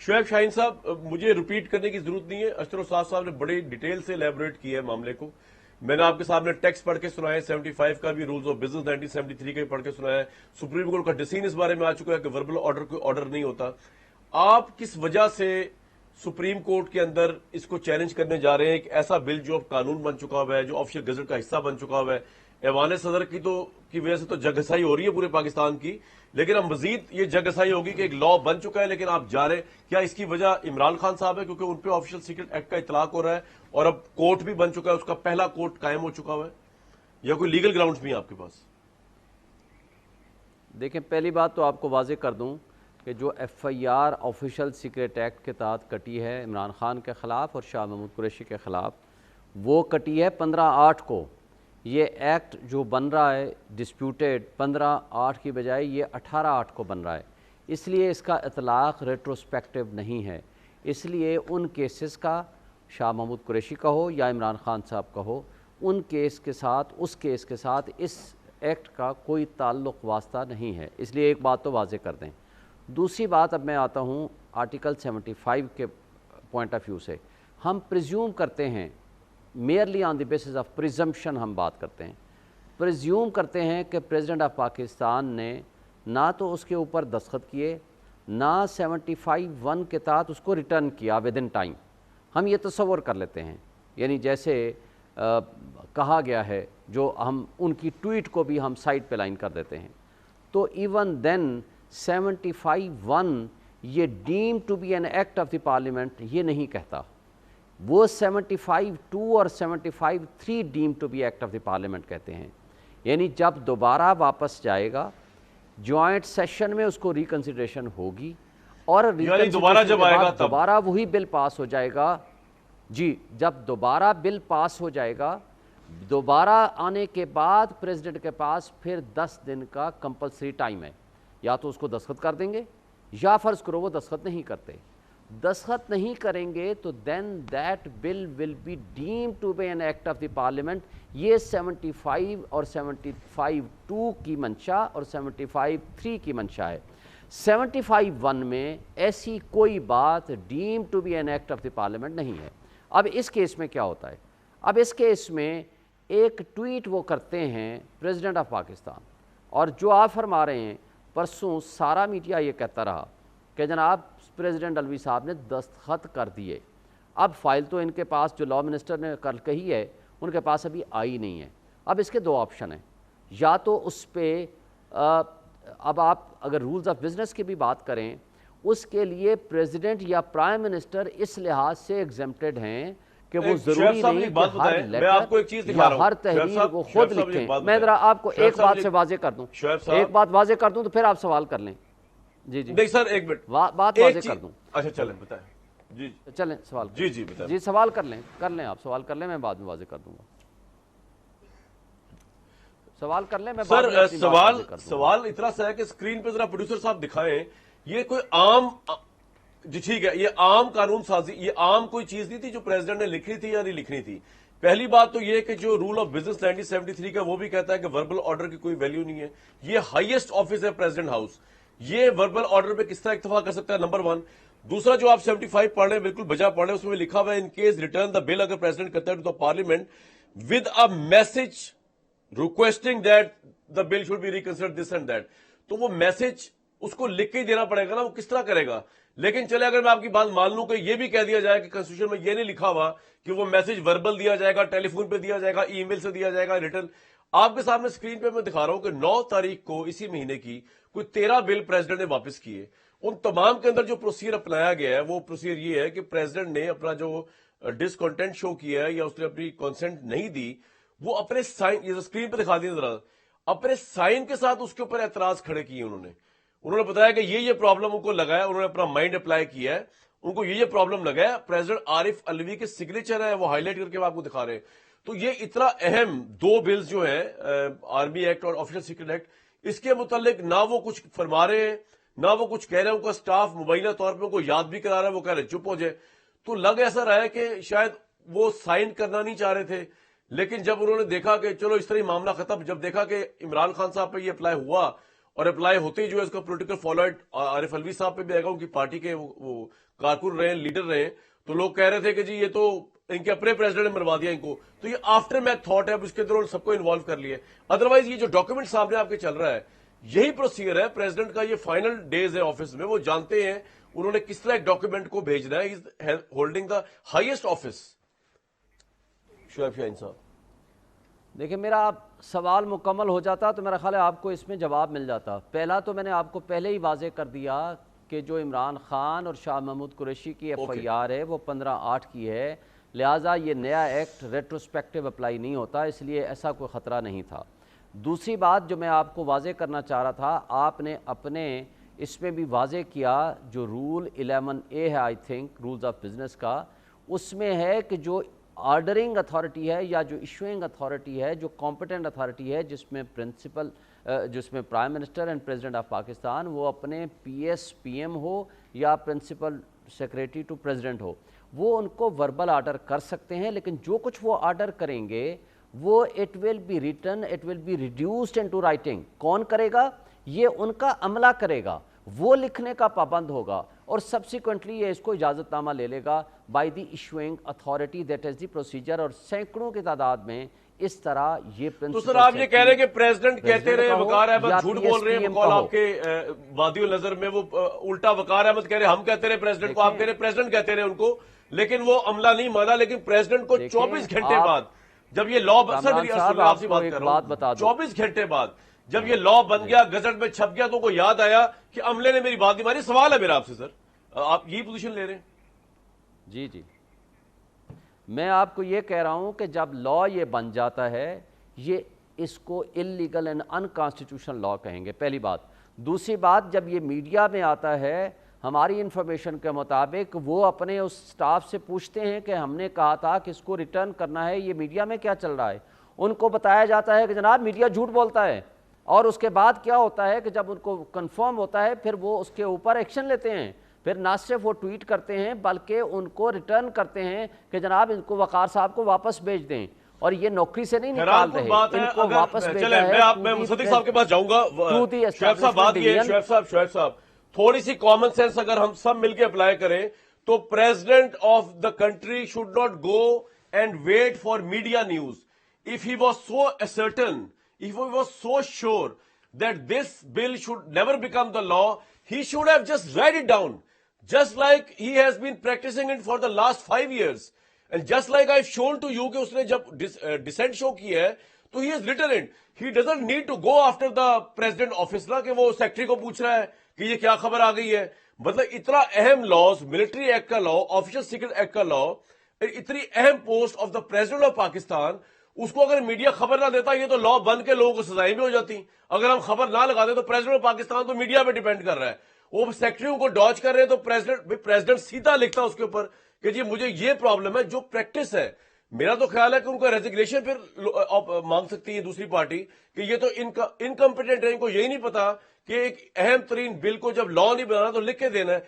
شعیب شاہین صاحب، مجھے ریپیٹ کرنے کی ضرورت نہیں ہے، اشتر استاد صاحب نے بڑی ڈیٹیل سے ایلیبوریٹ کیا ہے معاملے کو. میں نے آپ کے سامنے ٹیکسٹ پڑھ کے سنایا 75 کا بھی، رولز آف بزنس 1973 کا بھی پڑھ کے سنایا ہے. سپریم کورٹ کا ڈیسیژن اس بارے میں آ چکا ہے کہ وربل آرڈر کوئی آرڈر نہیں ہوتا. آپ کس وجہ سے سپریم کورٹ کے اندر اس کو چیلنج کرنے جا رہے ہیں؟ ایک ایسا بل جو اب قانون بن چکا ہوا ہے، جو آفیشیل گزٹ کا حصہ بن چکا ہوا ہے. ایوان صدر کی وجہ سے تو جگہسائی ہو رہی ہے پورے پاکستان کی، لیکن اب مزید یہ جگہسائی ہوگی کہ ایک لا بن چکا ہے لیکن آپ جا رہے. کیا اس کی وجہ عمران خان صاحب ہے کیونکہ ان پہ آفیشیل سیکرٹ ایکٹ کا اطلاق ہو رہا ہے اور اب کورٹ بھی بن چکا ہے، اس کا پہلا کورٹ قائم ہو چکا ہوا ہے، یا کوئی لیگل گراؤنڈز بھی ہیں آپ کے پاس؟ دیکھیں، پہلی بات تو آپ کو واضح کر دوں کہ جو F I R official secret act کے تحت کٹی ہے عمران خان کے خلاف اور شاہ محمود قریشی کے خلاف، وہ کٹی ہے 15/8 کو. یہ ایکٹ جو بن رہا ہے ڈسپیوٹیڈ 15/8 کی بجائے یہ 18/8 کو بن رہا ہے. اس لیے اس کا اطلاق ریٹروسپیکٹو نہیں ہے. اس لیے ان کیسز کا، شاہ محمود قریشی کا ہو یا عمران خان صاحب کا ہو، ان کیس کے ساتھ، اس کیس کے ساتھ اس ایکٹ کا کوئی تعلق واسطہ نہیں ہے. اس لیے ایک بات تو واضح کر دیں. دوسری بات، اب میں آتا ہوں آرٹیکل 75 کے پوائنٹ آف ویو سے. ہم پریزیوم کرتے ہیں، merely on the basis of پریزمپشن ہم بات کرتے ہیں، پریزیوم کرتے ہیں کہ پریزیڈنٹ آف پاکستان نے نہ تو اس کے اوپر دستخط کیے، نہ 75(1) کے تحت اس کو ریٹرن کیا ود ان ٹائم. ہم یہ تصور کر لیتے ہیں، یعنی جیسے کہا گیا ہے، جو ہم ان کی ٹویٹ کو بھی ہم سائٹ پہ لائن کر دیتے ہیں. تو ایون دین 75(1) یہ deemed to be an act of the parliament یہ نہیں کہتا. وہ 75(2) اور 75(3) deemed to be act of the parliament کہتے ہیں. یعنی جب دوبارہ واپس جائے گا جوائنٹ سیشن میں اس کو ریکنسیڈریشن ہوگی اور یعنی دوبارہ جب آئے گا دوبارہ وہی بل پاس ہو جائے گا. جی، جب دوبارہ بل پاس ہو جائے گا، دوبارہ آنے کے بعد پریزیڈنٹ کے پاس پھر 10 دن کا کمپلسری ٹائم ہے. یا تو اس کو دستخط کر دیں گے، یا فرض کرو وہ دستخط نہیں کرتے. دستخط نہیں کریں گے تو then that bill will be deemed to be an act of the parliament. یہ 75 اور 75(2) کی منشا اور 75(3) کی منشا ہے. 75(1) میں ایسی کوئی بات deemed to be an act of the parliament نہیں ہے. اب اس کیس میں کیا ہوتا ہے؟ اب اس کیس میں ایک ٹویٹ وہ کرتے ہیں پریزیڈنٹ آف پاکستان، اور جو آپ فرما رہے ہیں، پرسوں سارا میڈیا یہ کہتا رہا کہ جناب پریزیڈنٹ علوی صاحب نے دستخط کر دیے. اب فائل تو ان کے پاس، جو لا منسٹر نے کل کہی ہے، ان کے پاس ابھی آئی نہیں ہے. اب اس کے دو آپشن ہیں. یا تو اس پہ اب آپ اگر رولز آف بزنس کی بھی بات کریں، اس کے لیے پریزیڈنٹ یا پرائم منسٹر اس لحاظ سے ایگزمپٹڈ ہیں کہ وہ ضروری نہیں کہ ہر لیٹر یا ہر تحریر وہ خود لکھیں. میں ذرا آپ کو ایک بات سے واضح کر دوں، ایک بات واضح کر دوں تو پھر آپ سوال کر لیں. جی جی نہیں سر، ایک منٹ بات واضح کر دوں. اچھا چلیں بتائیں. جی چلیں سوال جی جی بتائیں. جی سوال کر لیں آپ سوال کر لیں، میں بعد میں واضح کر دوں گا. سوال کر لیں، میں سر سوال اتنا سا ہے کہ اسکرین پہ ذرا پروڈیوسر صاحب دکھائیں. یہ کوئی عام، جی ٹھیک ہے، یہ عام قانون سازی، یہ عام کوئی چیز نہیں تھی جو پریزیڈنٹ نے لکھنی تھی یا نہیں لکھنی تھی. پہلی بات تو یہ کہ جو رول آف بزنس 1973 کا وہ بھی کہتا ہے کہ وربل آرڈر کی کوئی ویلیو نہیں ہے. یہ ہائیسٹ آفس ہے پریزیڈنٹ ہاؤس، یہ وربل آرڈر پہ کس طرح اکتفا کر سکتا ہے؟ نمبر 1. دوسرا جو آپ 75 پڑھ رہے ہیں بالکل بجا پڑھ رہے ہیں، اس میں لکھا ہوا ہے ان کیس ریٹرن دا بل، اگر پریزیڈنٹ کرتا ہے to the parliament with a message requesting that the bill should be reconsidered this and that. تو وہ میسج اس کو لکھ کے ہی دینا پڑے گا نا، وہ کس طرح کرے گا؟ لیکن چلے اگر میں آپ کی بات مان لوں کہ یہ بھی کہہ دیا جائے کہ کنسٹیٹیوشن میں یہ نہیں لکھا ہوا کہ وہ میسج وربل دیا جائے گا، ٹیلی فون پہ دیا جائے گا، ای میل سے دیا جائے گا، ریٹرن. آپ کے سامنے اسکرین پہ میں دکھا رہا ہوں کہ 9 تاریخ کو اسی مہینے کی کوئی 13 بل پریزیڈنٹ نے واپس کیے. ان تمام کے اندر جو پروسیجر اپنایا گیا ہے وہ پروسیجر یہ ہے کہ پریزیڈنٹ نے اپنا جو ڈسکنٹینٹ شو کیا ہے یا اس نے اپنی کنسنٹ نہیں دی، وہ اپنے سائن، یہ اسکرین پہ دکھا دیا ذرا، اپنے سائن کے ساتھ اس کے اوپر اعتراض کھڑے کیے. انہوں نے بتایا کہ یہ پرابلم ان کو لگا ہے، انہوں نے اپنا مائنڈ اپلائی کیا ہے، ان کو یہ پرابلم لگا ہے. پریزیڈنٹ عارف علوی کے سگنیچر ہے، وہ ہائی لائٹ کر کے آپ کو دکھا رہے ہیں. تو یہ اتنا اہم 2 بلز جو ہیں، آرمی ایکٹ اور آفیشل سیکرٹ ایکٹ، اس کے متعلق نہ وہ کچھ فرما رہے ہیں نہ وہ کچھ کہہ رہے ہیں. ان کا سٹاف مبینہ طور پہ ان کو یاد بھی کرا رہا ہے، وہ کہہ رہے چپ ہو جائے. تو لگ ایسا رہا ہے کہ شاید وہ سائن کرنا نہیں چاہ رہے تھے، لیکن جب انہوں نے دیکھا کہ چلو اس طرح معاملہ ختم، جب دیکھا کہ عمران خان صاحب پہ یہ اپلائی ہوا اور اپلائی ہوتے ہی جو ہے اس کا پولیٹیکل فالو عارف الوی صاحب پہ بھی آئے گا. ان کی پارٹی کے وہ کارکن رہے ہیں, لیڈر رہے ہیں, تو لوگ کہہ رہے تھے کہ جی یہ تو ان کے اپنے پریزیڈنٹ نے مروا دیا ان کو. تو یہ آفٹر میتھ تھاٹ ہے, اب اس کے دوران سب کو انوالو کر لیا. ادروائز یہ جو ڈاکیومنٹ سامنے آپ کے چل رہا ہے, یہی پروسیجر ہے. پریزیڈنٹ کا یہ فائنل ڈیز ہے آفس میں, وہ جانتے ہیں انہوں نے کس طرح ایک ڈاکیومنٹ کو بھیجنا ہے. He is holding the highest office. Shoaib Shaheen صاحب دیکھیں, میرا سوال مکمل ہو جاتا تو میرا خیال ہے آپ کو اس میں جواب مل جاتا. پہلا تو میں نے آپ کو پہلے ہی واضح کر دیا کہ جو عمران خان اور شاہ محمود قریشی کی ایف آئی آر ہے وہ 15/8 کی ہے, لہٰذا یہ نیا ایکٹ ریٹروسپیکٹیو اپلائی نہیں ہوتا, اس لیے ایسا کوئی خطرہ نہیں تھا. دوسری بات جو میں آپ کو واضح کرنا چاہ رہا تھا, آپ نے اپنے اس میں بھی واضح کیا جو رول 11A ہے, I think rules of business کا, اس میں ہے کہ جو آرڈرنگ اتھارٹی ہے یا جو ایشوئنگ اتھارٹی ہے, جو کمپیٹنٹ اتھارٹی ہے, جس میں prime minister and president of Pakistan, وہ اپنے پی ایم ہو یا پرنسپل سیکریٹری ٹو پریزیڈنٹ ہو, وہ ان کو وربل آرڈر کر سکتے ہیں. لیکن جو کچھ وہ آرڈر کریں گے وہ it will be written, it will be reduced into writing. کون کرے گا؟ یہ ان کا عملہ کرے گا, وہ لکھنے کا پابند ہوگا اور سبسیکوئنٹلی یہ اس کو اجازت نامہ لے لے گا by the issuing authority. That is the procedure. اور سینکڑوں کی تعداد میں اس طرح یہ تو سر آپ یہ کہہ رہے ہیں کہ پریزیڈنٹ کہتے رہے وقار احمد جھوٹ بول رہے ہیں, بقول آپ کے وادی النظر میں وہ الٹا وقار احمد کہہ رہے ہم کہتے رہے پریزیڈنٹ کو, آپ کہہ رہے پریزیڈنٹ کہتے رہے ان کو, لیکن وہ عملہ نہیں مانا. لیکن پریزیڈنٹ کو 24 گھنٹے بعد جب یہ لا, سر میری آپ سے بات کر رہا ہوں, 24 گھنٹے بعد جب یہ لا بن گیا, گزٹ میں چھپ گیا, تو کو یاد آیا کہ عملے نے میری بات نہیں مانی. سوال ہے میرا آپ سے سر, آپ یہی پوزیشن لے رہے ہیں؟ جی جی, میں آپ کو یہ کہہ رہا ہوں کہ جب لا یہ بن جاتا ہے, یہ اس کو اللیگل اینڈ انکانسٹیٹیوشنل لا کہیں گے, پہلی بات. دوسری بات, جب یہ میڈیا میں آتا ہے, ہماری انفارمیشن کے مطابق وہ اپنے اس سٹاف سے پوچھتے ہیں کہ ہم نے کہا تھا کہ اس کو ریٹرن کرنا ہے, یہ میڈیا میں کیا چل رہا ہے. ان کو بتایا جاتا ہے کہ جناب میڈیا جھوٹ بولتا ہے, اور اس کے بعد کیا ہوتا ہے کہ جب ان کو کنفرم ہوتا ہے پھر وہ اس کے اوپر ایکشن لیتے ہیں. پھر نہ صرف وہ ٹویٹ کرتے ہیں بلکہ ان کو ریٹرن کرتے ہیں کہ جناب ان کو وقار صاحب کو واپس بھیج دیں, اور یہ نوکری سے نہیں نکال رہے, ان کو واپس بھیجا ہے. میں مصدق صاحب کے پاس جاؤں گا. شعیب صاحب بات یہ ہے, شعیب صاحب تھوڑی سی کامن سینس اگر ہم سب مل کے اپلائی کریں تو president of the country should not go and wait for media news. If he was so certain, if he was so sure that this bill should never become the law, he should have just write it down, just like he has been practicing it for the last 5 years. And just like I've shown to you کہ اس نے جب dissent show کی ہے تو he has written it. He doesn't need to go after the president office نا کہ وہ secretary کو پوچھ رہا ہے کہ یہ کیا خبر آ گئی ہے. مطلب اتنا اہم لاز, ملٹری ایکٹ کا لا, آفیشل سیکرٹ ایکٹ کا لا, اتنی اہم post of the president of Pakistan, اس کو اگر میڈیا خبر نہ دیتا یہ تو لا بن کے لوگوں کو سزائیں بھی ہو جاتی. اگر ہم خبر نہ لگاتے تو پریزیڈنٹ آف پاکستان تو میڈیا پہ ڈیپینڈ کر رہا ہے, وہ سیکٹریوں کو ڈاج کر رہے ہیں, تو پریزیڈنٹ سیدھا لکھتا ہے اس کے اوپر کہ جی مجھے یہ پرابلم ہے. جو پریکٹس ہے, میرا تو خیال ہے کہ ان کو ریزگنیشن پھر مانگ سکتی ہے دوسری پارٹی کہ یہ تو انکمپیٹنٹ ہے, ان کو یہی نہیں پتا کہ ایک اہم ترین بل کو جب لا نہیں بنانا تو لکھ کے دینا ہے.